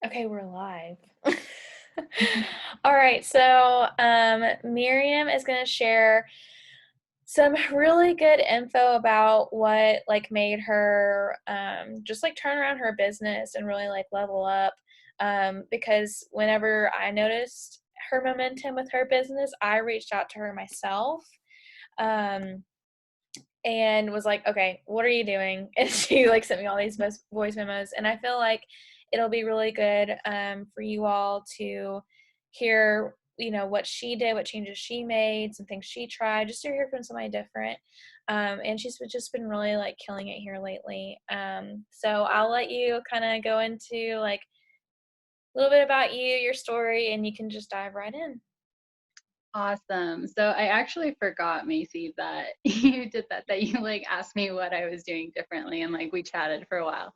Okay, we're live. All right, so Miriam is going to share some really good info about what like made her just like turn around her business and really like level up. Because whenever I noticed her momentum with her business, I reached out to her myself. Um, and was like, "Okay, what are you doing?" And she like sent me all these voice memos, and I feel like it'll be really good for you all to hear, what she did, what changes she made, some things she tried, just to hear from somebody different. And she's just been really like killing it here lately. So I'll let you kind of go into like a little bit about you, your story, and you can just dive right in. Awesome. So I actually forgot, Macy, that you did that you like asked me what I was doing differently and like we chatted for a while.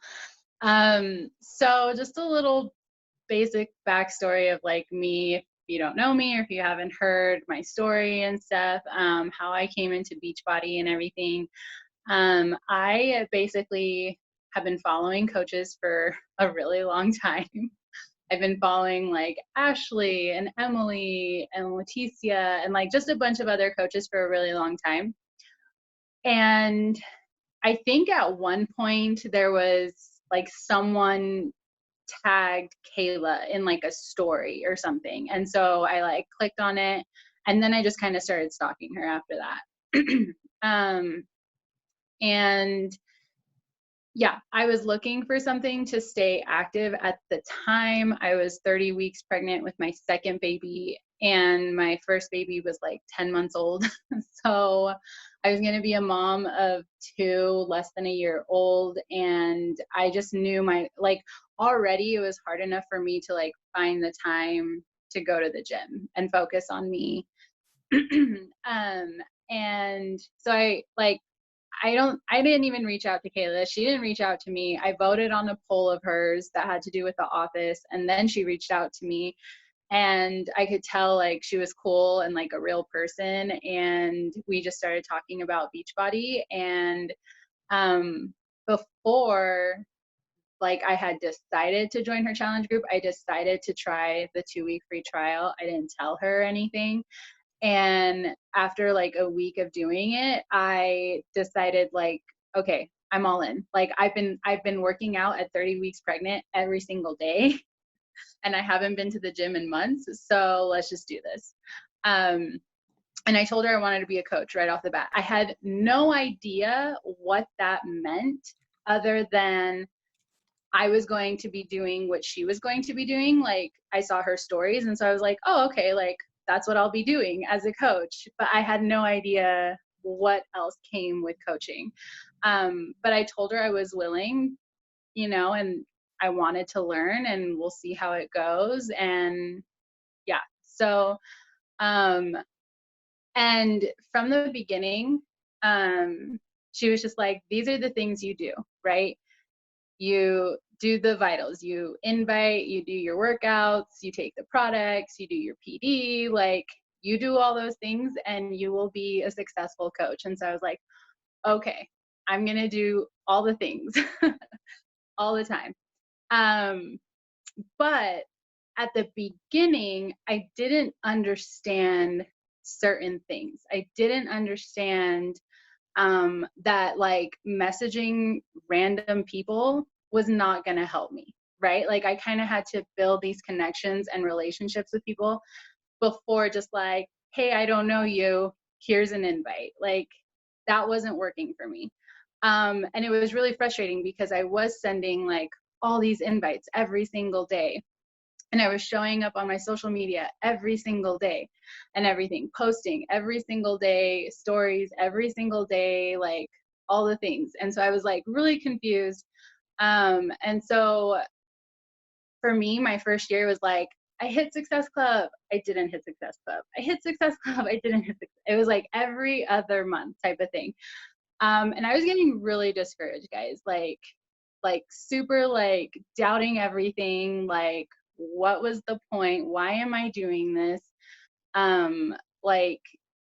So just a little basic backstory of like me, if you don't know me or if you haven't heard my story and stuff, how I came into Beachbody and everything. I basically have been following coaches for a really long time. I've been following like Ashley and Emily and Leticia and like just a bunch of other coaches for a really long time. And I think at one point there was like someone tagged Kayla in like a story or something. And so I like clicked on it and then I just kind of started stalking her after that. um, and yeah, I was looking for something to stay active. At the time, I was 30 weeks pregnant with my second baby, and my first baby was like 10 months old. So I was going to be a mom of two, less than a year old. And I just knew like, already it was hard enough for me to like find the time to go to the gym and focus on me. um, and so I didn't even reach out to Kayla. She didn't reach out to me. I voted on a poll of hers that had to do with the office. And then she reached out to me. And I could tell like she was cool and like a real person. And we just started talking about Beachbody. And before like I had decided to join her challenge group, I decided to try the 2-week free trial. I didn't tell her anything. And after like a week of doing it, I decided like, okay, I'm all in. Like I've been working out at 30 weeks pregnant every single day and I haven't been to the gym in months. So let's just do this. Um, and I told her I wanted to be a coach right off the bat. I had no idea what that meant other than I was going to be doing what she was going to be doing. Like I saw her stories and so I was like, oh, okay, like that's what I'll be doing as a coach. But I had no idea what else came with coaching. But I told her I was willing, and I wanted to learn and we'll see how it goes. And yeah, so, um, and from the beginning, she was just like, these are the things you do, right? You do the vitals, you invite, you do your workouts, you take the products, you do your PD, like you do all those things and you will be a successful coach. And so I was like, okay, I'm going to do all the things all the time. Um, but at the beginning, I didn't understand certain things. I didn't understand that like messaging random people was not going to help me, right? Like I kind of had to build these connections and relationships with people before just like, hey, I don't know you, here's an invite. Like that wasn't working for me. And it was really frustrating because I was sending like all these invites every single day and I was showing up on my social media every single day and everything, posting every single day, stories every single day, like all the things. And so I was like really confused. And so for me, my first year was like, I hit Success Club. I didn't hit Success Club. I hit Success Club. I didn't hit Success. It was like every other month type of thing. And I was getting really discouraged, guys. Like super like doubting everything. Like, what was the point? Why am I doing this? Like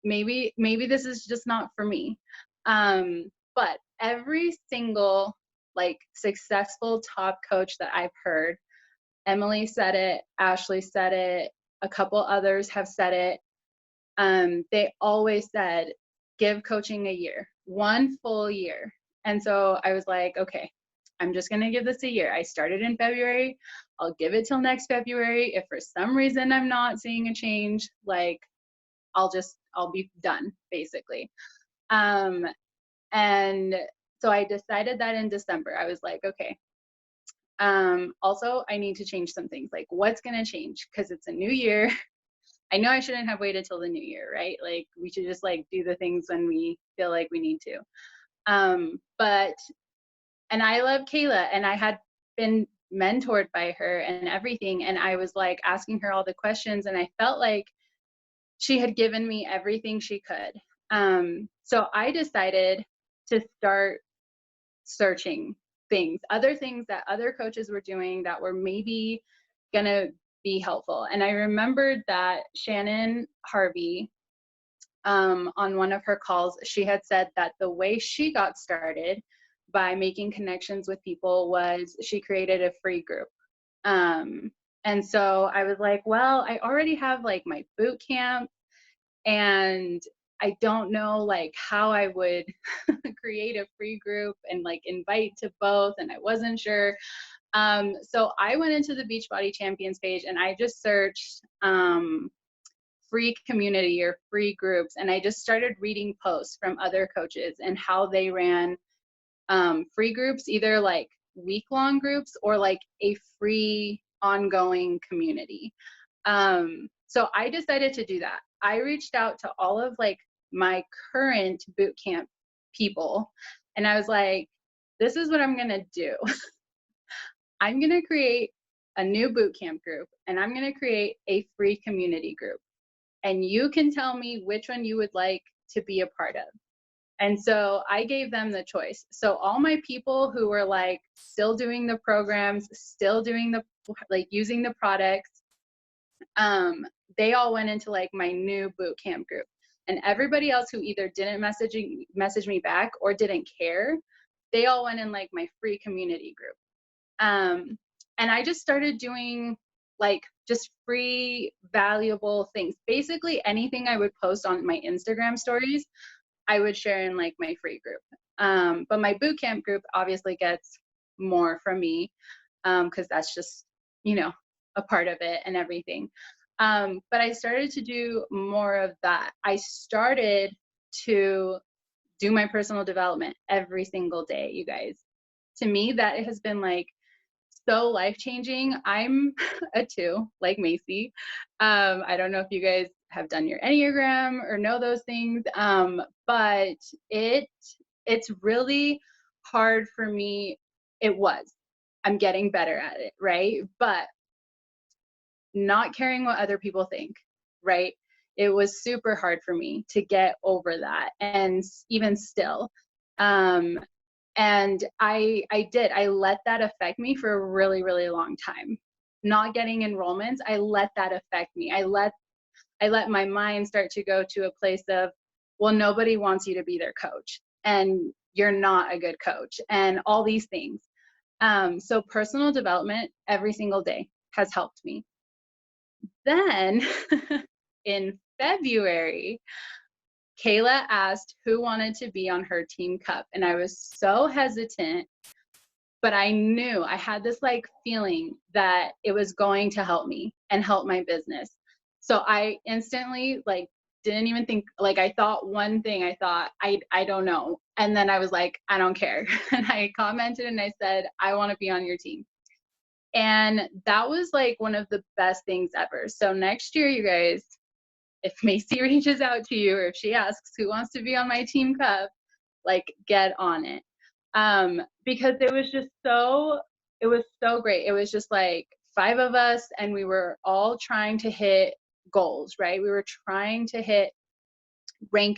maybe this is just not for me. But every single like successful top coach that I've heard Emily said it, Ashley said it, a couple others have said it. They always said, give coaching a year, one full year. And so I was like, okay, I'm just going to give this a year. I started in February. I'll give it till next February. If for some reason I'm not seeing a change, like I'll be done basically. And so I decided that in December. I was like, okay. Also, I need to change some things. Like, what's going to change? Because it's a new year. I know I shouldn't have waited till the new year, right? Like, we should just like do the things when we feel like we need to. But, and I love Kayla, and I had been mentored by her and everything. And I was like asking her all the questions, and I felt like she had given me everything she could. So I decided to start searching other things that other coaches were doing that were maybe gonna be helpful. And I remembered that Shannon Harvey, on one of her calls, she had said that the way she got started by making connections with people was she created a free group. And so I was like, well, I already have like my boot camp, and I don't know like how I would create a free group and like invite to both, and I wasn't sure. So I went into the Beachbody Champions page and I just searched free community or free groups, and I just started reading posts from other coaches and how they ran free groups, either like week-long groups or like a free ongoing community. So I decided to do that. I reached out to all of like my current boot camp people, and I was like, this is what I'm gonna do. I'm gonna create a new boot camp group, and I'm gonna create a free community group, and you can tell me which one you would like to be a part of. And so I gave them the choice. So all my people who were like still doing the programs, still doing the like using the products, they all went into like my new boot camp group. And everybody else who either didn't message me back or didn't care, they all went in like my free community group. And I just started doing like just free valuable things. Basically anything I would post on my Instagram stories, I would share in like my free group. But my boot camp group obviously gets more from me, because that's just, you know, a part of it and everything. But I started to do more of that. I started to do my personal development every single day, you guys. To me, that has been like so life-changing. I'm a 2, like Macy. I don't know if you guys have done your Enneagram or know those things, but it's really hard for me. It was. I'm getting better at it, right? But not caring what other people think, right? It was super hard for me to get over that, and even still. And I let that affect me for a really, really long time. Not getting enrollments, I let that affect me. I let my mind start to go to a place of, well, nobody wants you to be their coach, and you're not a good coach, and all these things. So personal development every single day has helped me. Then in February, Kayla asked who wanted to be on her team cup, and I was so hesitant, but I knew, I had this like feeling that it was going to help me and help my business. So I instantly like didn't even think, like I thought one thing, I thought I don't know, and then I was like, I don't care. And I commented and I said, I want to be on your team. And that was like one of the best things ever. So next year, you guys, if Macy reaches out to you or if she asks who wants to be on my team cup, like get on it. Because it was so great. It was just like 5 of us, and we were all trying to hit goals, right? We were trying to hit rank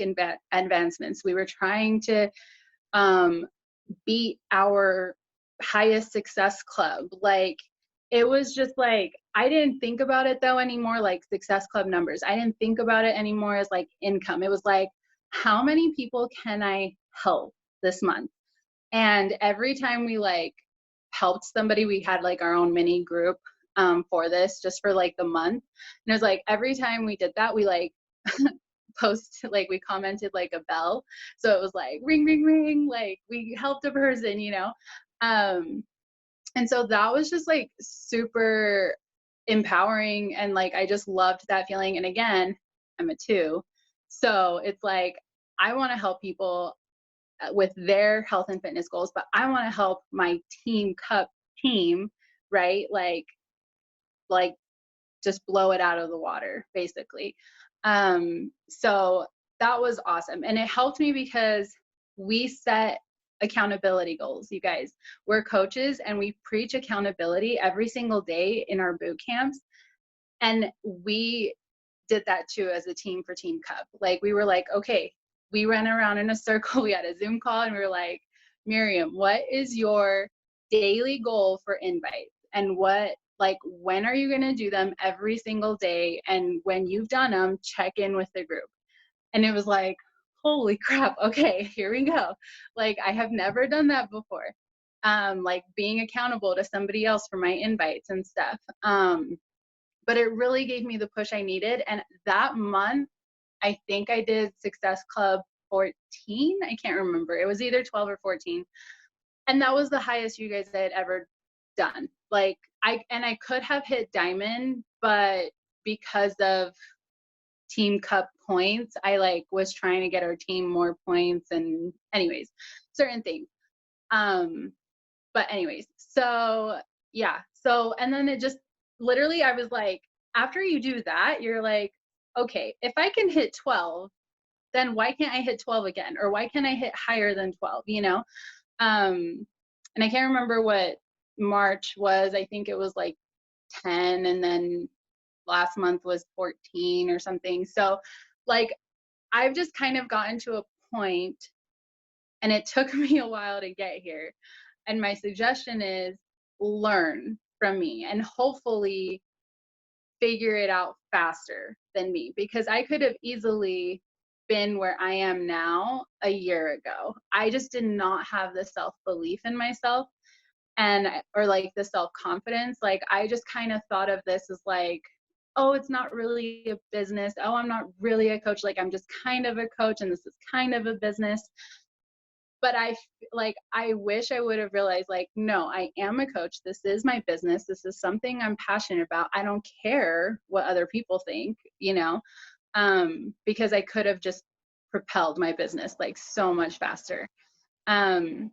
advancements. We were trying to beat our highest success club. Like it was just like, I didn't think about it though anymore like success club numbers. I didn't think about it anymore as like income. It was like, how many people can I help this month? And every time we like helped somebody, we had like our own mini group. for this, just for like the month. And it was like every time we did that, we like like we commented like a bell. So it was like ring, ring, ring, like we helped a person, you know? And so that was just like super empowering. And like, I just loved that feeling. And again, I'm a two. So it's like, I want to help people with their health and fitness goals, but I want to help my team cup team, right? Like just blow it out of the water, basically. So that was awesome. And it helped me because we set accountability goals, you guys. We're coaches and we preach accountability every single day in our boot camps. And we did that too as a team for Team Cup. Like we were like, okay, we ran around in a circle. We had a Zoom call and we were like, Miriam, what is your daily goal for invites? And when are you going to do them every single day? And when you've done them, check in with the group. And it was like, holy crap. Okay, here we go. Like I have never done that before. Like being accountable to somebody else for my invites and stuff. But it really gave me the push I needed. And that month, I think I did Success Club 14. I can't remember. It was either 12 or 14. And that was the highest you guys had ever done. Like I could have hit diamond, but because of Team Cup points, I like was trying to get our team more points and anyways, certain things. But anyways, so yeah. So and then it just literally I was like, after you do that, you're like, okay, if I can hit 12, then why can't I hit 12 again? Or why can't I hit higher than 12, you know? And I can't remember what March was. I think it was like 10 and then last month was 14 or something. So like I've just kind of gotten to a point and it took me a while to get here. And my suggestion is learn from me and hopefully figure it out faster than me because I could have easily been where I am now a year ago. I just did not have the self belief in myself and or like the self confidence. Like I just kind of thought of this as like, oh, it's not really a business. Oh, I'm not really a coach. Like I'm just kind of a coach and this is kind of a business. But I wish I would have realized like, no, I am a coach. This is my business. This is something I'm passionate about. I don't care what other people think, you know, because I could have just propelled my business like so much faster. Um,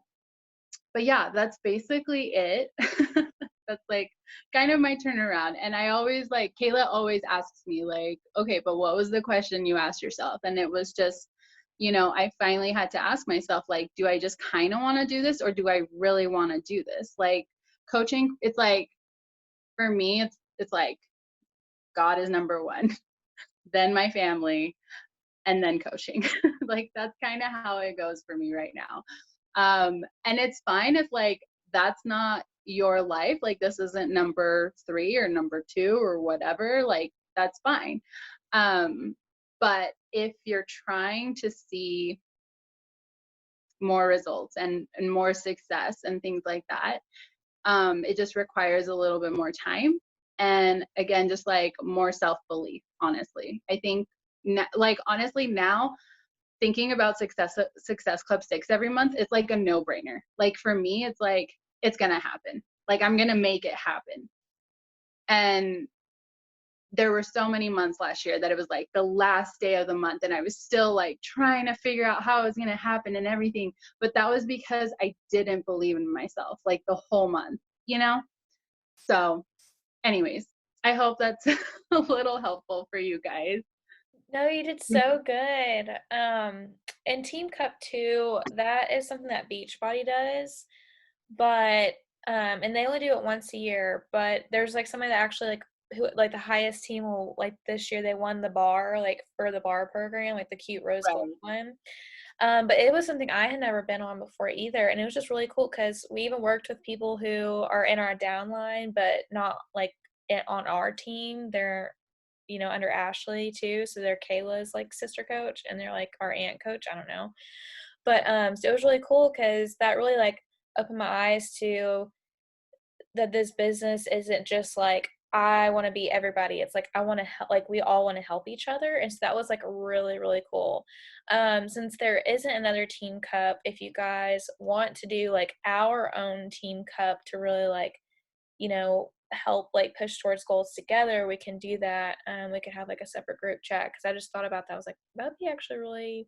but yeah, that's basically it. That's like kind of my turnaround. And I always like, Kayla always asks me like, okay, but what was the question you asked yourself? And it was just, you know, I finally had to ask myself, like, do I just kind of want to do this or do I really want to do this? Like coaching, it's like, for me, it's like God is number one, then my family, and then coaching. Like that's kind of how it goes for me right now. And it's fine if like that's not your life, like this isn't number 3 or number 2 or whatever, like that's fine. But if you're trying to see more results and more success and things like that, it just requires a little bit more time and again just like more self-belief. Honestly, I think like honestly now thinking about success club 6 every month, it's like a no-brainer. Like for me, it's like it's gonna happen. Like I'm gonna make it happen. And there were so many months last year that it was like the last day of the month and I was still like trying to figure out how it was gonna happen and everything. But that was because I didn't believe in myself like the whole month, you know? So anyways, I hope that's a little helpful for you guys. No, you did so good. In Team Cup 2, that is something that Beachbody does, but and they only do it once a year, but there's like somebody that actually like who like the highest team will like this year they won the bar like for the bar program, like the cute rose gold Right. one. But it was something I had never been on before either, and it was just really cool because we even worked with people who are in our downline, but not like on our team. They're under Ashley too, so they're Kayla's like sister coach, and they're like our aunt coach. I don't know, but so it was really cool because that really like opened my eyes to that this business isn't just like I want to be everybody. It's like I want to help, like we all want to help each other. And so that was like really, really cool. Since there isn't another team cup, if you guys want to do like our own team cup to really like, help like push towards goals together, we can do that. We could have like a separate group chat because I just thought about that. I was like, that'd be actually really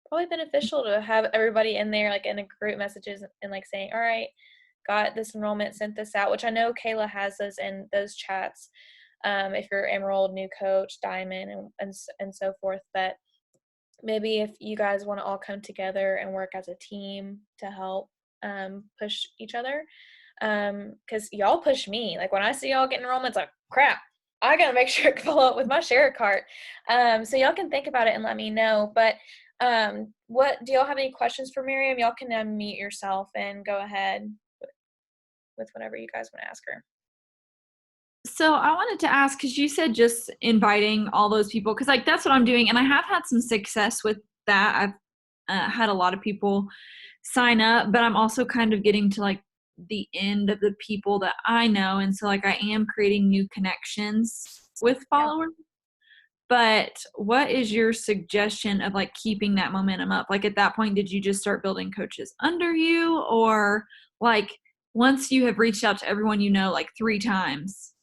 probably beneficial to have everybody in there like in a group messages and like saying, all right, got this enrollment, sent this out, which I know Kayla has those in those chats. If you're Emerald, New Coach, Diamond, and so forth. But maybe if you guys want to all come together and work as a team to help push each other, because y'all push me. Like when I see y'all getting enrollments, like crap, I gotta make sure to follow up with my share cart. So y'all can think about it and let me know. But what do y'all have any questions for Miriam? Y'all can unmute yourself and go ahead with whatever you guys want to ask her. So I wanted to ask, because you said just inviting all those people, because like that's what I'm doing, and I have had some success with that. I've had a lot of people sign up, but I'm also kind of getting to like the end of the people that I know, and so like I am creating new connections with Yeah. followers. But what is your suggestion of like keeping that momentum up? Like at that point, did you just start building coaches under you, or like once you have reached out to everyone you know like 3 times,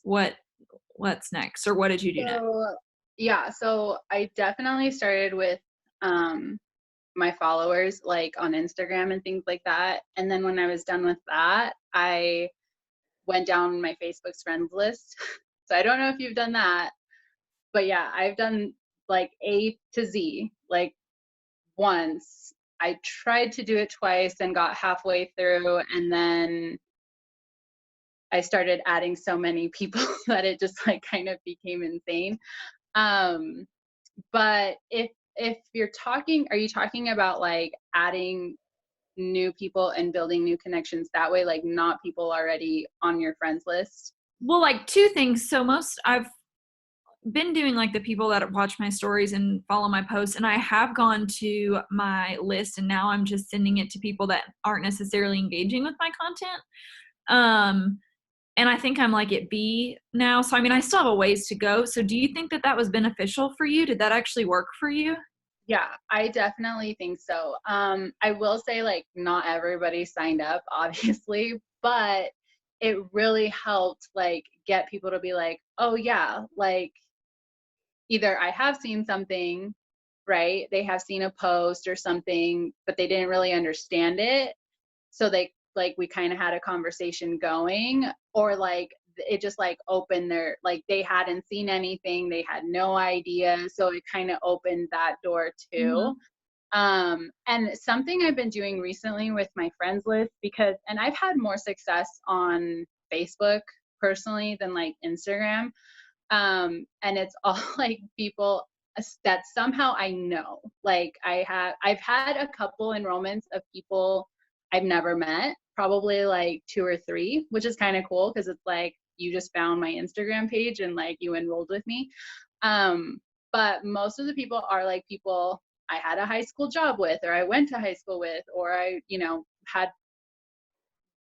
what's next, or what did you do next? So yeah, so I definitely started with my followers like on Instagram and things like that. And then when I was done with that, I went down my Facebook's friends list. So I don't know if you've done that, but yeah, I've done like A to Z, like once. I tried to do it twice and got halfway through, and then I started adding so many people that it just like kind of became insane. Um, but if you're talking, are you talking about like adding new people and building new connections that way, like not people already on your friends list? Well, like 2 things. So I've been doing like the people that watch my stories and follow my posts, and I have gone to my list, and now I'm just sending it to people that aren't necessarily engaging with my content. And I think I'm like at B now. So I mean, I still have a ways to go. So do you think that that was beneficial for you? Did that actually work for you? Yeah, I definitely think so. I will say like not everybody signed up, obviously, but it really helped like get people to be like, oh yeah, like either I have seen something, right? They have seen a post or something, but they didn't really understand it. So they like we kind of had a conversation going, or like it just like opened their, like they hadn't seen anything, they had no idea. So it kind of opened that door too. Mm-hmm. And something I've been doing recently with my friends list, because, and I've had more success on Facebook personally than like Instagram. And it's all like people that somehow I know. Like I've had a couple enrollments of people I've never met, probably like 2 or 3, which is kind of cool because it's like you just found my Instagram page and like you enrolled with me. But most of the people are like people I had a high school job with, or I went to high school with, or I, had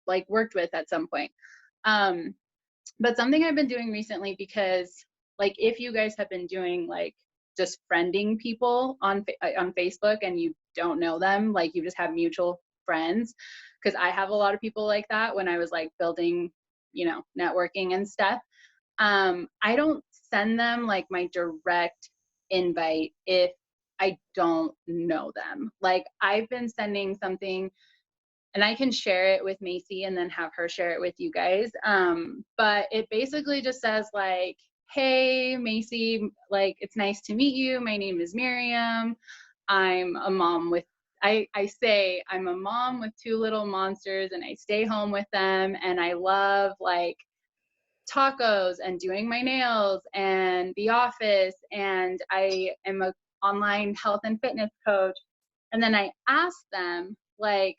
like worked with at some point. Um, but something I've been doing recently, because like if you guys have been doing like just friending people on Facebook and you don't know them, like you just have mutual friends, because I have a lot of people like that when I was like building, networking and stuff. I don't send them like my direct invite if I don't know them. Like I've been sending something, and I can share it with Macy and then have her share it with you guys. But it basically just says like, hey, Macy, like, it's nice to meet you. My name is Miriam. I'm a mom with, I say I'm a mom with 2 little monsters, and I stay home with them, and I love like tacos and doing my nails and the office, and I am a online health and fitness coach. And then I ask them like,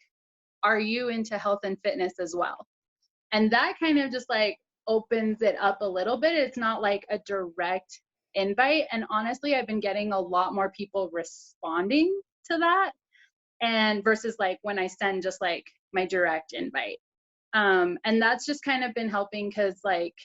are you into health and fitness as well? And that kind of just like opens it up a little bit. It's not like a direct invite. And honestly, I've been getting a lot more people responding to that, and versus like when I send just like my direct invite. And that's just kind of been helping because like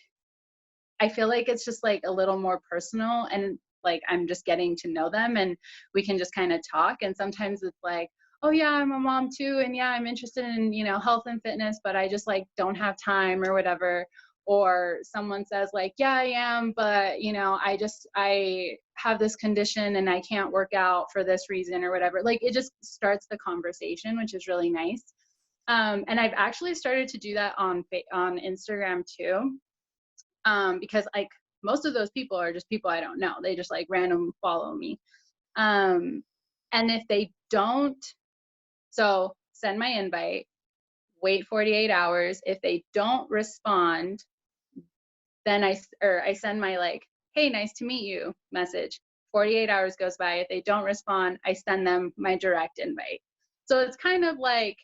I feel like it's just like a little more personal, and like I'm just getting to know them and we can just kind of talk. And sometimes it's like, oh yeah, I'm a mom too, and yeah, I'm interested in, you know, health and fitness, but I just like don't have time or whatever. Or someone says like, yeah, I am, but you know, I have this condition and I can't work out for this reason or whatever. Like it just starts the conversation, which is really nice. And I've actually started to do that on Instagram too, because like most of those people are just people I don't know. They just like random follow me. Um, and if they don't, so send my invite, wait 48 hours. If they don't respond, then I send my like, hey, nice to meet you message. 48 hours goes by. If they don't respond, I send them my direct invite. So it's kind of like,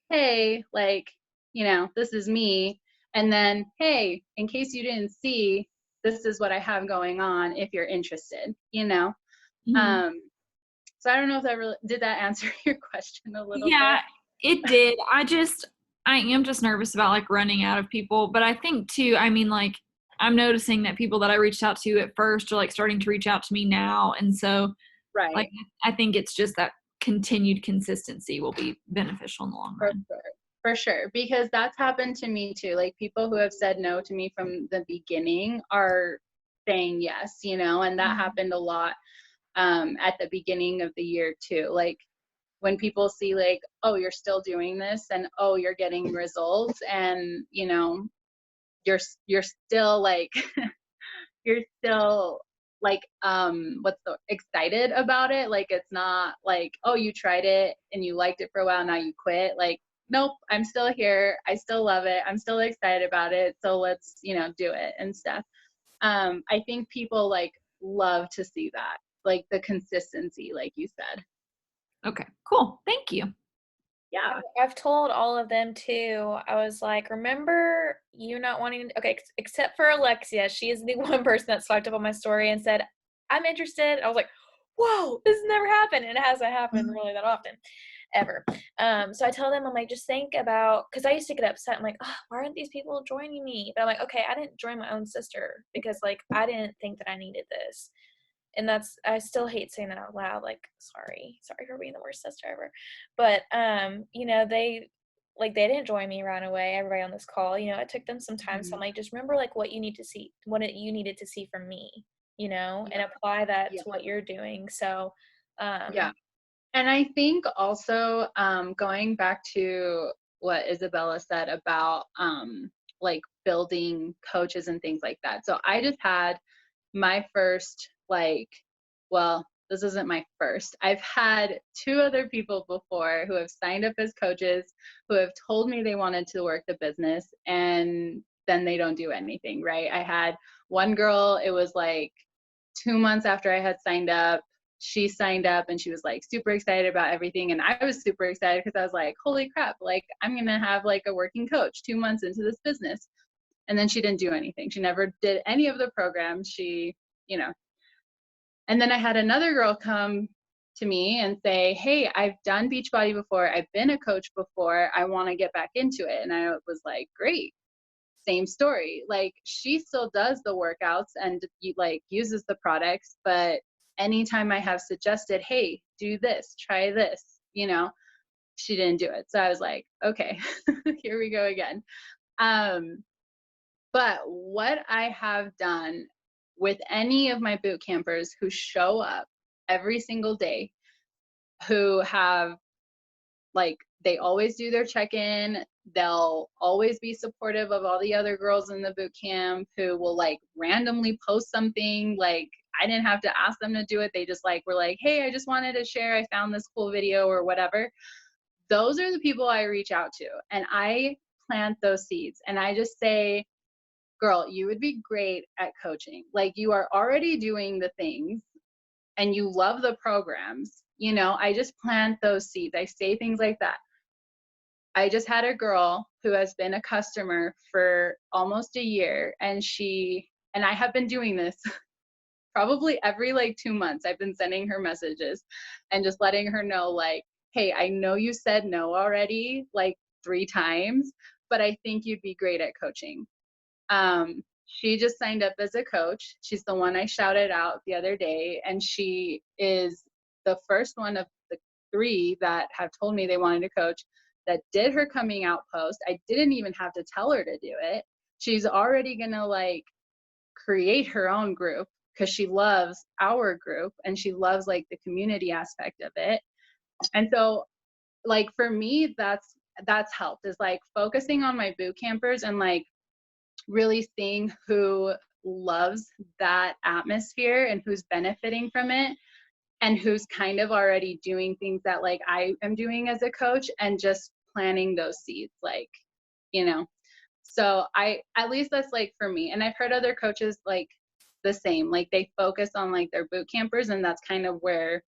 hey, like, you know, this is me. And then, hey, in case you didn't see, this is what I have going on if you're interested, you know? Mhm. Um, so I don't know if that really, did that answer your question a little Yeah, bit? it did. I am just nervous about like running out of people, but I think too, I mean, like I'm noticing that people that I reached out to at first are like starting to reach out to me now. And so like Right, I think it's just that continued consistency will be beneficial in the long for run. sure. For sure, because that's happened to me too. Like people who have said no to me from the beginning are saying yes, you know, and that Mhm. happened a lot at the beginning of the year too. Like when people see like, oh, you're still doing this, and oh, you're getting results, and you know, you're still like you're still like what's the excited about it. Like it's not like, oh, you tried it and you liked it for a while, now you quit. Like nope, I'm still here, I still love it, I'm still excited about it, so let's, you know, do it and stuff. I think people like love to see that, like the consistency, like you said. Okay, cool. Thank you. Yeah. I've told all of them too. I was like, remember you not wanting okay, except for Alexia. She is the one person that swiped up on my story and said, I'm interested. I was like, whoa, this has never happened. And it hasn't happened really that often, ever. So I tell them, I'm like, just think about, because I used to get upset. I'm like, oh, why aren't these people joining me? But I'm like, okay, I didn't join my own sister because like I didn't think that I needed this. And that's, I still hate saying that out loud, like sorry for being the worst sister ever. But you know, they didn't join me right away, everybody on this call, you know, it took them some time. So Mhm. I'm like, just remember like what you need to see, you needed to see from me, you know, and Yeah. apply that Yeah. to what you're doing. So Yeah. And I think also going back to what Isabella said about like building coaches and things like that. So I just had my first like, well, this isn't my first. I've had two other people before who have signed up as coaches, who have told me they wanted to work the business, and then they don't do anything, right? I had one girl, it was like 2 months after I had signed up, she signed up and she was like super excited about everything. And I was super excited because I was like, holy crap, like I'm going to have like a working coach 2 months into this business. And then she didn't do anything. She never did any of the programs. She, you know, and then I had another girl come to me and say, hey, I've done Beachbody before. I've been a coach before. I want to get back into it. And I was like, great. Same story. Like she still does the workouts and like uses the products, but anytime I have suggested, hey, do this, try this, you know, she didn't do it. So I was like, okay, here we go again. Um, but what I have done with any of my boot campers who show up every single day, who have like, they always do their check-in, they'll always be supportive of all the other girls in the boot camp, who will like randomly post something, like I didn't have to ask them to do it, they just like were like, hey, I just wanted to share, I found this cool video or whatever. Those are the people I reach out to, and I plant those seeds, and I just say, girl, you would be great at coaching, like you are already doing the things and you love the programs, you know. I just plant those seeds, I say things like that. I just had a girl who has been a customer for almost a year, and I have been doing this probably every like 2 months. I've been sending her messages and just letting her know like, hey, I know you said no already like 3 times, but I think you'd be great at coaching. She just signed up as a coach. She's the one I shouted out the other day, and she is the first one of the 3 that have told me they wanted to coach that did her coming out post. I didn't even have to tell her to do it. She's already gonna like create her own group because she loves our group and she loves like the community aspect of it. And so like for me, that's helped, is like focusing on my boot campers and like really seeing who loves that atmosphere and who's benefiting from it and who's kind of already doing things that like I am doing as a coach, and just planting those seeds, like, you know. So at least that's like for me. And I've heard other coaches like the same, like they focus on like their boot campers, and that's kind of where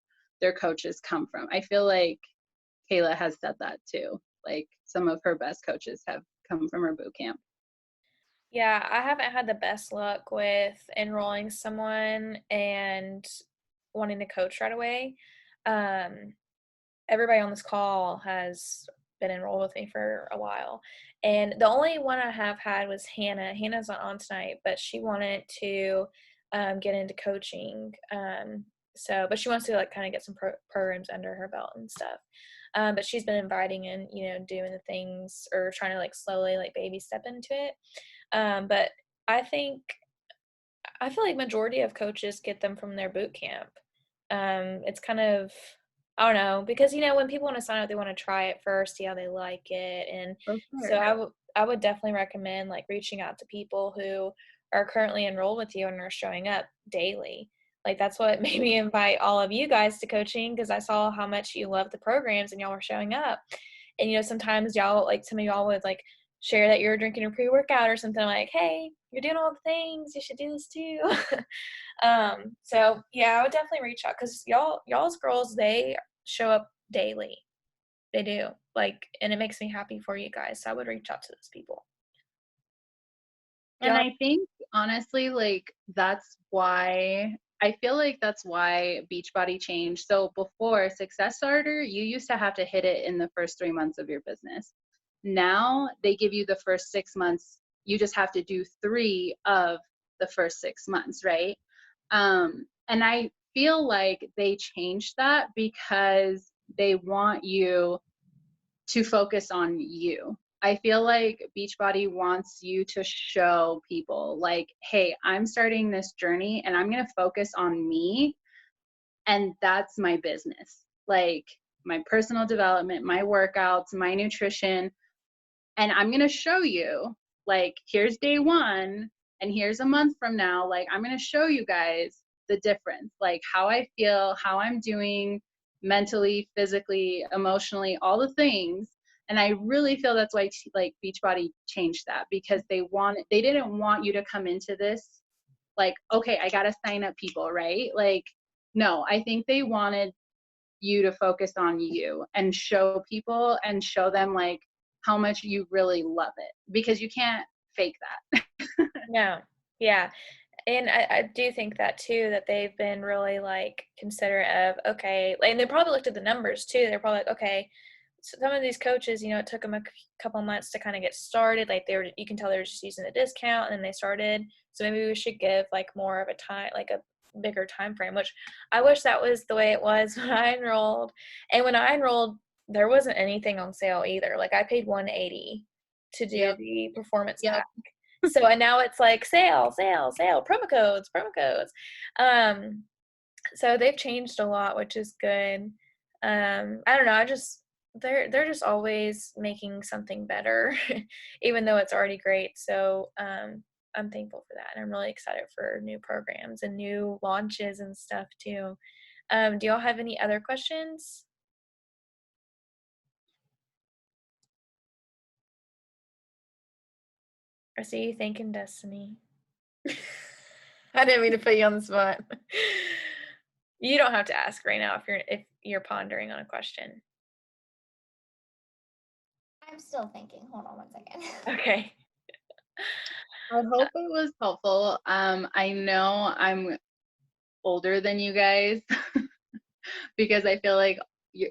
their coaches come from. I feel like Kayla has said that too. Like some of her best coaches have come from her boot camp. Yeah, I haven't had the best luck with enrolling someone and wanting to coach right away. Um, Everybody on this call has been enrolled with me for a while. And the only one I have had was Hannah. Hannah's not on tonight, but she wanted to get into coaching. But she wants to like kind of get some programs under her belt and stuff. But she's been inviting and, doing the things or trying to like slowly like baby step into it. But I think I feel like majority of coaches get them from their boot camp. It's kind of I don't know because when people want to sign up, they want to try it first, see how they like it, and For so sure. I would definitely recommend like reaching out to people who are currently enrolled with you and are showing up daily. Like that's what made me invite all of you guys to coaching because I saw how much you love the programs and y'all were showing up. And sometimes y'all like some of y'all would like share that you're drinking a pre-workout or something like, hey, you're doing all the things, you should do this too. So yeah, I would definitely reach out because y'all's girls, they show up daily. They do. Like, and it makes me happy for you guys. So I would reach out to those people. And Y'all, I think honestly, like that's why I feel like that's why Beachbody changed. So before Success Starter, you used to have to hit it in the first 3 months of your business. Now they give you the first 6 months. You just have to do 3 of the first 6 months, right? And I feel like they changed that because they want you to focus on you. I feel like Beachbody wants you to show people like, hey, I'm starting this journey and I'm going to focus on me. And that's my business. Like my personal development, my workouts, my nutrition. And I'm going to show you, like, here's day 1 and here's a month from now. Like, I'm going to show you guys the difference, like how I feel, how I'm doing mentally, physically, emotionally, all the things. And I really feel that's why like Beachbody changed that, because they didn't want you to come into this like, okay, I got to sign up people, right? Like, no, I think they wanted you to focus on you and show people and show them like how much you really love it, because you can't fake that. no. Yeah. And I do think that too, that they've been really like considerate of, okay, and they probably looked at the numbers too. They're probably like, okay, so some of these coaches, it took them a couple months to kind of get started. Like you can tell they were just using the discount and then they started. So maybe we should give like more of a time, like a bigger time frame, which I wish that was the way it was when I enrolled. And when I enrolled, there wasn't anything on sale either. Like I paid $180 to do Yep. the performance Yep. pack. So and now it's like sale, promo codes. Um, so they've changed a lot, which is good. I don't know. They're just always making something better, even though it's already great. So I'm thankful for that, and I'm really excited for new programs and new launches and stuff too. Do y'all have any other questions? I see you thinking, Destiny. I didn't mean to put you on the spot. You don't have to ask right now if you're pondering on a question. I'm still thinking. Hold on 1 second. Okay. I hope it was helpful. I know I'm older than you guys because I feel like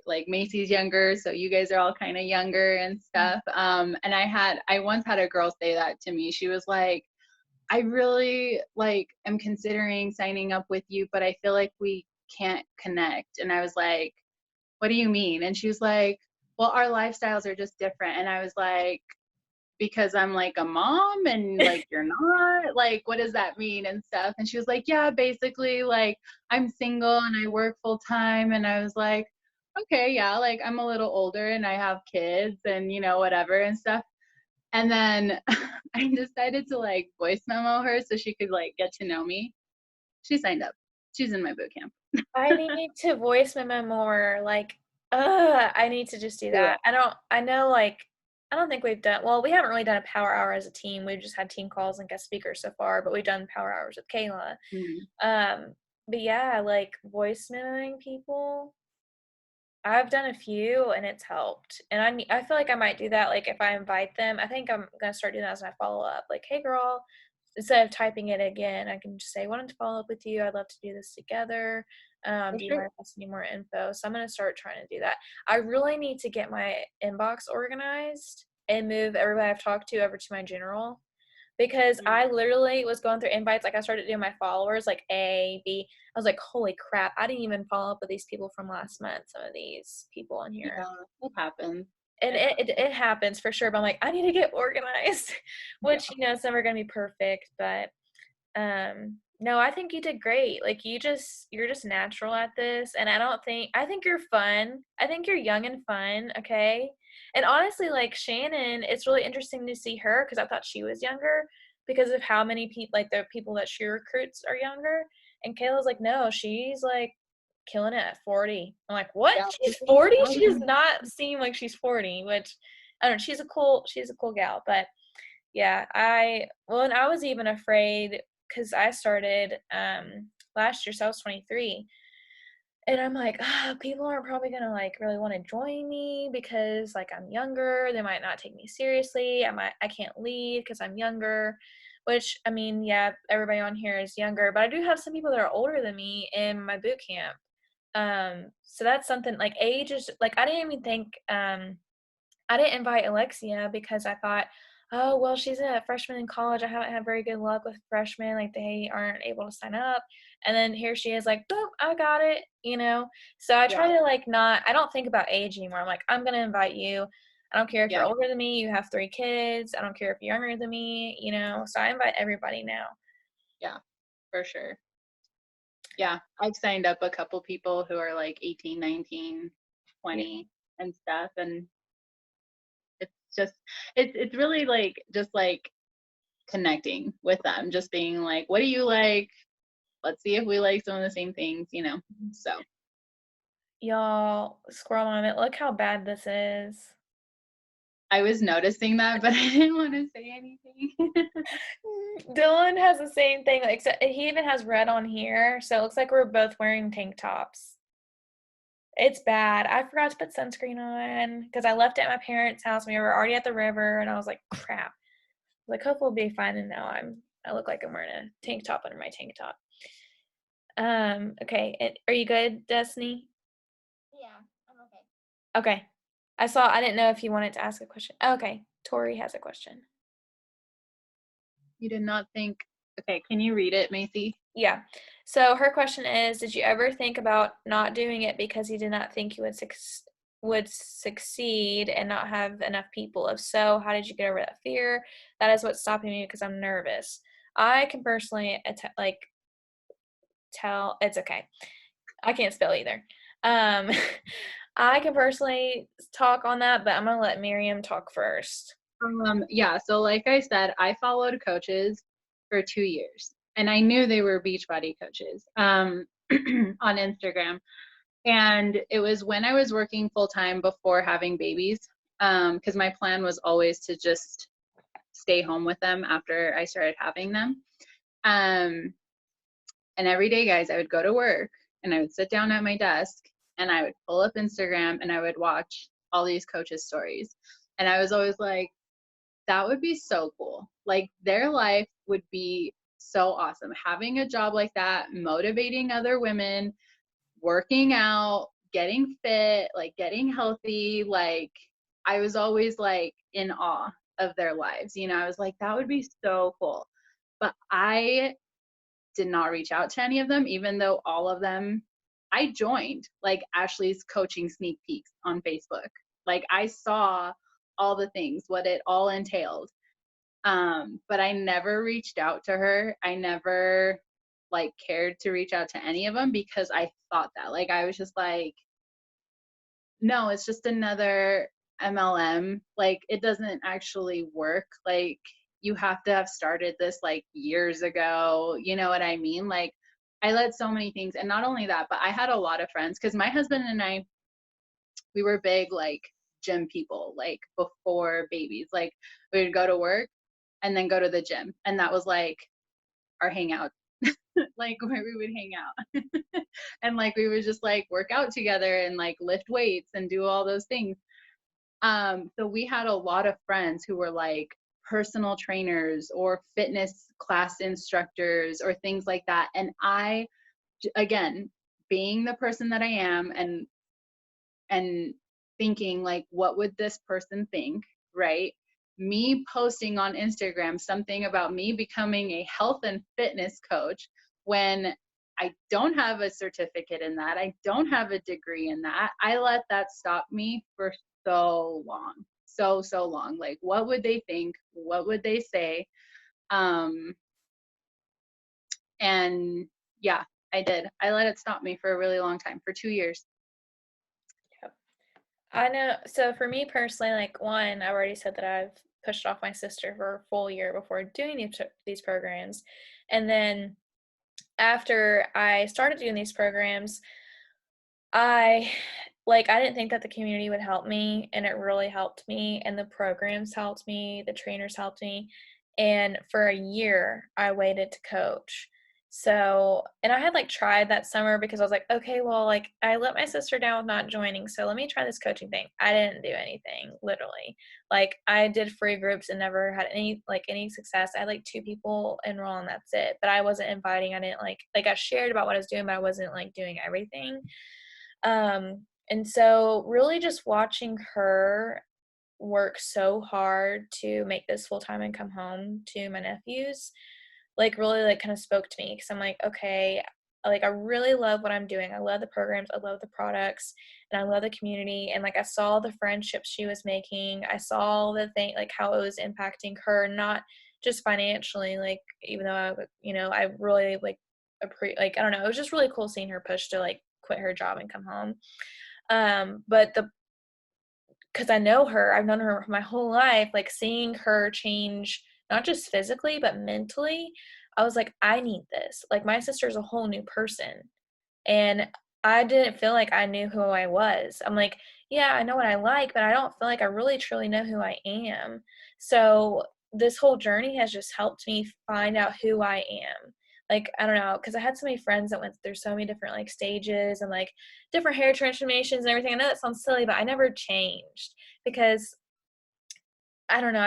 like Macy's younger, so you guys are all kind of younger and stuff. And I once had a girl say that to me. She was like, I really like am considering signing up with you, but I feel like we can't connect. And I was like, what do you mean? And she was like, well, our lifestyles are just different. And I was like, because I'm like a mom and like you're not, like what does that mean and stuff. And she was like, yeah, basically like I'm single and I work full time. And I was like, okay, yeah, like I'm a little older and I have kids and whatever and stuff. And then I decided to like voice memo her so she could like get to know me. She signed up. She's in my boot camp. I need to voice memo more. Like, I need to just do Do that. I know, like, I don't think we haven't really done a power hour as a team. We've just had team calls and guest speakers so far, but we've done power hours with Kayla. it. But yeah, like voice memoing people. I've done a few and it's helped. And I feel like I might do that. Like if I invite them, I think I'm going to start doing that as my follow up. Like, hey girl, instead of typing it again, I can just say, wanted to follow up with you. I'd love to do this together. For Do you sure. mind if I send you more info? So I'm going to start trying to do that. I really need to get my inbox organized and move everybody I've talked to over to my general, because I literally was going through invites. Like I started doing my followers, like A, B. I was like, holy crap, I didn't even follow up with these people from last month. Some of these people in here. Yeah, it happens. And it happens for sure. But I'm like, I need to get organized, which, it's never going to be perfect. But no, I think you did great. Like you're just natural at this. And I think you're fun. I think you're young and fun. Okay. And honestly, like Shannon, it's really interesting to see her because I thought she was younger because of how many people, like the people that she recruits are younger. And Kayla's like, no, she's like killing it at 40. I'm like, what? Yeah. She's 40? She does not seem like she's 40, which I don't know. She's a cool gal. But yeah, and I was even afraid because I started last year, so I was 23. And I'm like, people aren't probably gonna like really want to join me because like I'm younger. They might not take me seriously. I can't lead because I'm younger. Which I mean, yeah, everybody on here is younger, but I do have some people that are older than me in my boot camp. So that's something like age is like I didn't even think I didn't invite Alexia because I thought, oh, well, she's a freshman in college. I haven't had very good luck with freshmen. Like, they aren't able to sign up. And then here she is like, boom, I got it, So I try to, like, I don't think about age anymore. I'm like, I'm going to invite you. I don't care if you're older than me, you have 3 kids. I don't care if you're younger than me, So I invite everybody now. Yeah, for sure. Yeah, I've signed up a couple people who are like 18, 19, 20 and stuff. And it's just, it's really like, just like connecting with them, just being like, what do you like? Let's see if we like some of the same things, so. Y'all, squirrel moment, look how bad this is. I was noticing that, but I didn't want to say anything. Dylan has the same thing, except he even has red on here, so it looks like we're both wearing tank tops. It's bad. I forgot to put sunscreen on because I left it at my parents' house. We were already at the river, and I was like, crap. Like, hopefully we'll be fine, and now I look like I'm wearing a tank top under my tank top. Okay. Are you good, Destiny? Yeah, I'm okay. Okay. I didn't know if you wanted to ask a question. Okay. Tori has a question. You did not think, okay, can you read it, Macy? Yeah. So her question is, did you ever think about not doing it because you did not think you would succeed and not have enough people? If so, how did you get over that fear? That is what's stopping me because I'm nervous. I can personally tell it's okay. I can't spell either. I can personally talk on that, but I'm going to let Miriam talk first. Yeah, so like I said, I followed coaches for 2 years and I knew they were Beachbody coaches on Instagram. And it was when I was working full time before having babies, because my plan was always to just stay home with them after I started having them. And every day, guys, I would go to work and I would sit down at my desk and I would pull up Instagram and I would watch all these coaches' stories. And I was always like, that would be so cool. Like their life would be so awesome. Having a job like that, motivating other women, working out, getting fit, like getting healthy. Like I was always like in awe of their lives. You know, I was like, that would be so cool. But I did not reach out to any of them, even though all of them, I joined like Ashley's coaching sneak peeks on Facebook. Like I saw all the things, what it all entailed. But I never reached out to her. I never like cared to reach out to any of them because I thought that, like, I was just like, no, it's just another MLM. Like, it doesn't actually work. Like, you have to have started this like years ago. You know what I mean? Like, I led so many things. And not only that, but I had a lot of friends because my husband and I, we were big like gym people, like before babies. Like, we would go to work and then go to the gym. And that was like our hangout, like where we would hang out. And like we would just like work out together and like lift weights and do all those things. So we had a lot of friends who were like personal trainers or fitness class instructors or things like that. And I, again, being the person that I am and thinking like, what would this person think, right? Me posting on Instagram something about me becoming a health and fitness coach when I don't have a certificate in that, I don't have a degree in that. I let that stop me for so long, so long. Like, what would they think? What would they say? Um, and yeah, I did. I let it stop me for a really long time, for 2 years. Yep. I know. So for me personally, like one, I've already said that I've pushed off my sister for a full year before doing these programs. And then after I started doing these programs, I I didn't think that the community would help me, and it really helped me, and the programs helped me, the trainers helped me, and for a year, I waited to coach. So and I had, like, tried that summer because I was like, "Okay, well, like, I let my sister down with not joining, so let me try this coaching thing." I didn't do anything, literally. Like, I did free groups and never had any success. I had, like, 2 people enroll, and that's it, but I wasn't inviting, I didn't, I shared about what I was doing, but I wasn't, like, doing everything. And so really just watching her work so hard to make this full time and come home to my nephews, really kind of spoke to me because I'm like, okay, I really love what I'm doing. I love the programs, I love the products, and I love the community. And I saw the friendships she was making. I saw the thing, how it was impacting her, not just financially, even though I really I don't know, it was just really cool seeing her push to quit her job and come home. But because I know her, I've known her my whole life, seeing her change, not just physically, but mentally, I was like, I need this. My sister's a whole new person. And I didn't feel like I knew who I was. I'm like, yeah, I know what I like, but I don't feel like I really truly know who I am. So this whole journey has just helped me find out who I am. I don't know, because I had so many friends that went through so many different stages and different hair transformations and everything. I know that sounds silly, but I never changed because I don't know,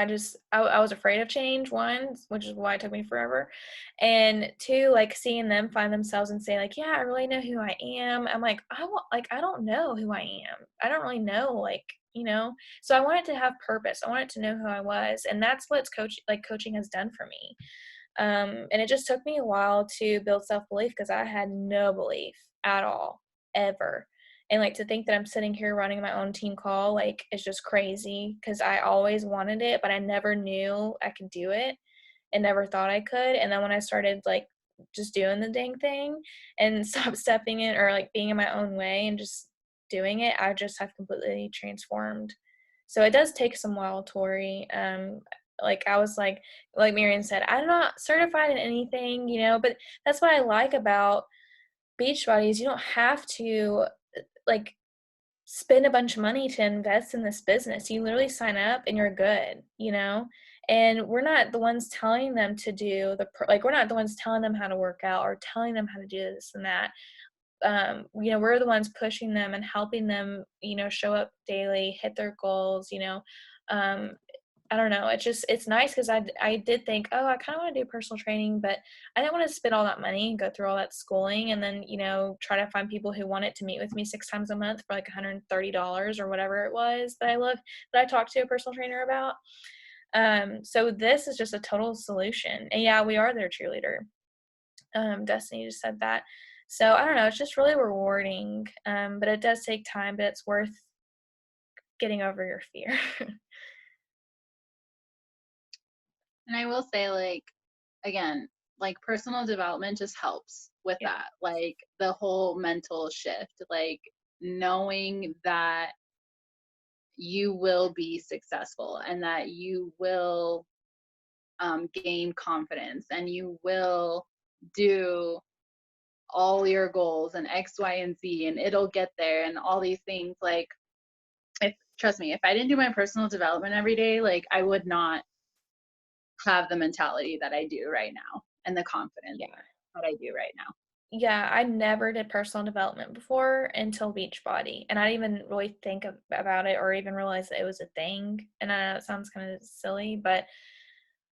I was afraid of change, one, which is why it took me forever, and two, seeing them find themselves and say, "Yeah, I really know who I am." I'm like, I don't know who I am. I don't really know, so I wanted to have purpose. I wanted to know who I was, and that's what coaching has done for me. And it just took me a while to build self-belief because I had no belief at all, ever. And to think that I'm sitting here running my own team call, is just crazy because I always wanted it, but I never knew I could do it and never thought I could. And then when I started just doing the dang thing and stop stepping in or being in my own way and just doing it, I just have completely transformed. So it does take some while, Tori. I was like Miriam said, I'm not certified in anything, but that's what I like about Beachbody is you don't have to like spend a bunch of money to invest in this business. You literally sign up and you're good. And we're not the ones telling them to do we're not the ones telling them how to work out or telling them how to do this and that. We're the ones pushing them and helping them, show up daily, hit their goals, um, I don't know. It's nice because I did think, oh, I kind of want to do personal training, but I didn't want to spend all that money and go through all that schooling and then, try to find people who wanted to meet with me 6 times a month for like $130 or whatever it was that I talked to a personal trainer about. So this is just a total solution. And yeah, we are their cheerleader. Destiny just said that. So I don't know. It's just really rewarding. But it does take time, but it's worth getting over your fear. And I will say, like, again, like personal development just helps with Yeah. that. Like the whole mental shift, like knowing that you will be successful and that you will gain confidence and you will do all your goals and X, Y, and Z, and it'll get there and all these things. Like, trust me, if I didn't do my personal development every day, like I would not have the mentality that I do right now and the confidence Yeah. that I do right now. Yeah, I never did personal development before until Beachbody, and I didn't even really think about it or even realize that it was a thing. And I know it sounds kind of silly, but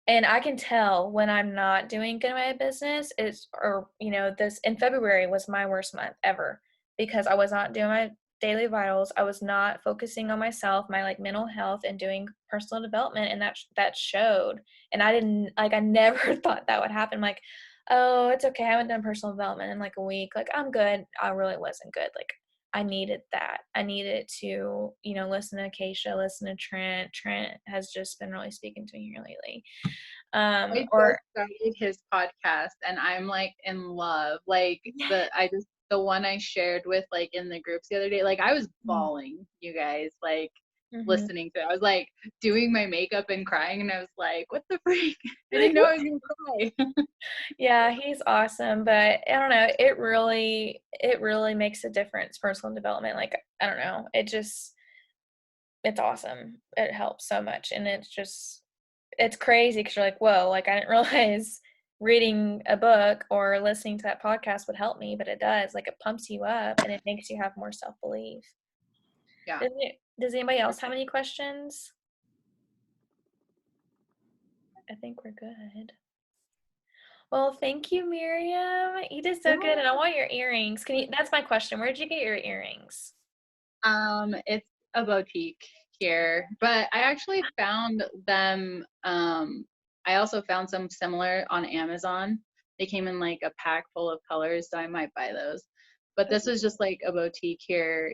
and I can tell when I'm not doing good in my business this in February was my worst month ever because I was not doing my daily vitals. I was not focusing on myself, my like mental health and doing personal development, and that showed. And I never thought that would happen. I'm like, oh, it's okay. I haven't done personal development in like a week. Like I'm good. I really wasn't good. Like I needed that. I needed to, listen to Acacia, listen to Trent. Trent has just been really speaking to me here lately. I Or just started his podcast and I'm like in love. Like yeah. the one I shared with like in the groups the other day, like I was bawling, you guys, like Mm-hmm. listening to it. I was like doing my makeup and crying and I was like, what the freak? I Like, didn't know I was gonna cry. yeah, he's awesome, but I don't know, it really makes a difference, personal development. Like, I don't know, it's awesome. It helps so much, and it's crazy because you're like, whoa, like I didn't realize reading a book or listening to that podcast would help me, but it does. Like it pumps you up and it makes you have more self-belief. Yeah. Does anybody else have any questions? I think we're good. Well, thank you, Miriam. You did so good, and I want your earrings. That's my question. Where did you get your earrings? It's a boutique here, but I actually found them. I also found some similar on Amazon. They came in like a pack full of colors, so I might buy those. But this was just like a boutique here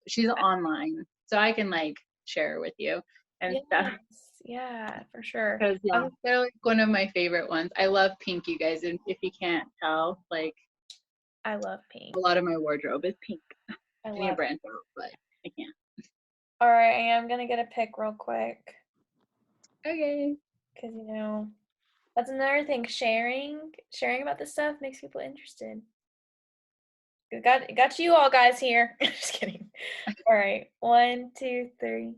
she's online, so I can like share with you and Yes, stuff. yeah, for sure. Because yeah, they're like one of my favorite ones. I love pink, you guys. And if you can't tell, like I love pink. a lot of my wardrobe is pink. I I need a love it. branch out, but I can't. All right, I'm gonna get a pic real quick Okay. because that's another thing. Sharing about this stuff makes people interested. Got you all guys here. Just kidding. All right, 1, 2, 3.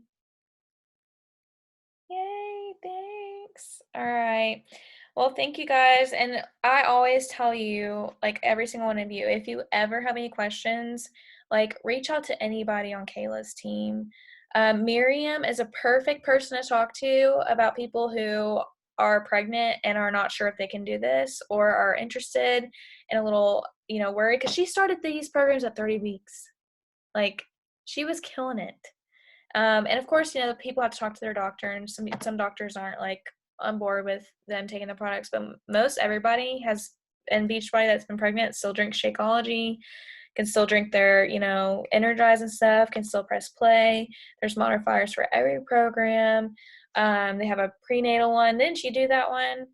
Yay, thanks. All right. Well, thank you guys. And I always tell you, like every single one of you, if you ever have any questions, like reach out to anybody on Kayla's team. Miriam is a perfect person to talk to about people who are pregnant and are not sure if they can do this or are interested and a little, worried because she started these programs at 30 weeks. Like she was killing it. And of course, people have to talk to their doctor, and some doctors aren't like on board with them taking the products, but most everybody has in Beachbody that's been pregnant still drinks Shakeology, can still drink their, Energize and stuff, can still press play. There's modifiers for every program. They have a prenatal one. Didn't you do that one?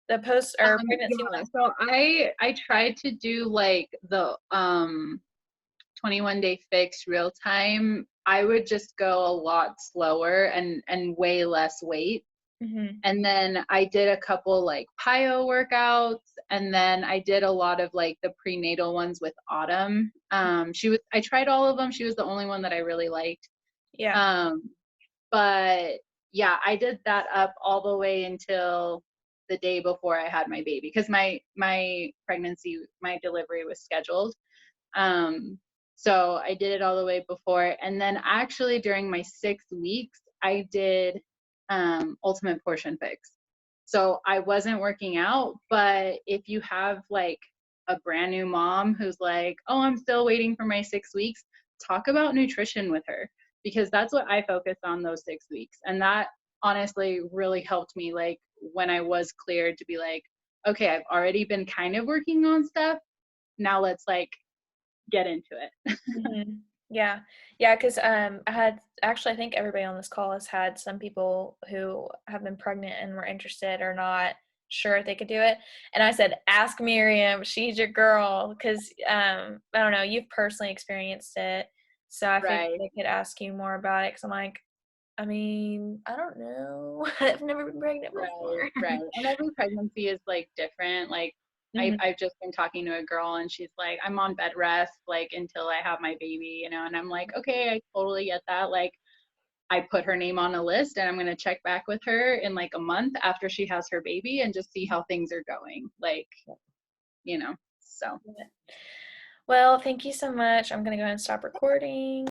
The post or pregnancy Yeah, one? so I tried to do like the 21-day fix real time. I would just go a lot slower and way less weight. Mm-hmm. And then I did a couple like PIO workouts, and then I did a lot of like the prenatal ones with Autumn. I tried all of them. She was the only one that I really liked. Yeah. But yeah, I did that up all the way until the day before I had my baby because my delivery was scheduled. So I did it all the way before, and then actually during my 6 weeks, I did Ultimate Portion Fix. So I wasn't working out, but if you have like a brand new mom who's like, oh, I'm still waiting for my 6 weeks, talk about nutrition with her, because that's what I focused on those 6 weeks. And that honestly really helped me, like when I was cleared, to be like, okay, I've already been kind of working on stuff. Now let's like get into it. Mhm. Yeah. Yeah, because I had actually, I think everybody on this call has had some people who have been pregnant and were interested or not sure if they could do it. And I said, ask Miriam, she's your girl, because I don't know, you've personally experienced it. So I figured Right. they could ask you more about it, because I'm like, I mean, I don't know. I've never been pregnant Right, before. right. And every pregnancy is like different. Like Mhm. I've just been talking to a girl and she's like, I'm on bed rest like until I have my baby, you know, and I'm like, okay, I totally get that. Like I put her name on a list and I'm gonna check back with her in like a month after she has her baby and just see how things are going. Like, you know, so Well, thank you so much. I'm gonna go ahead and stop recording.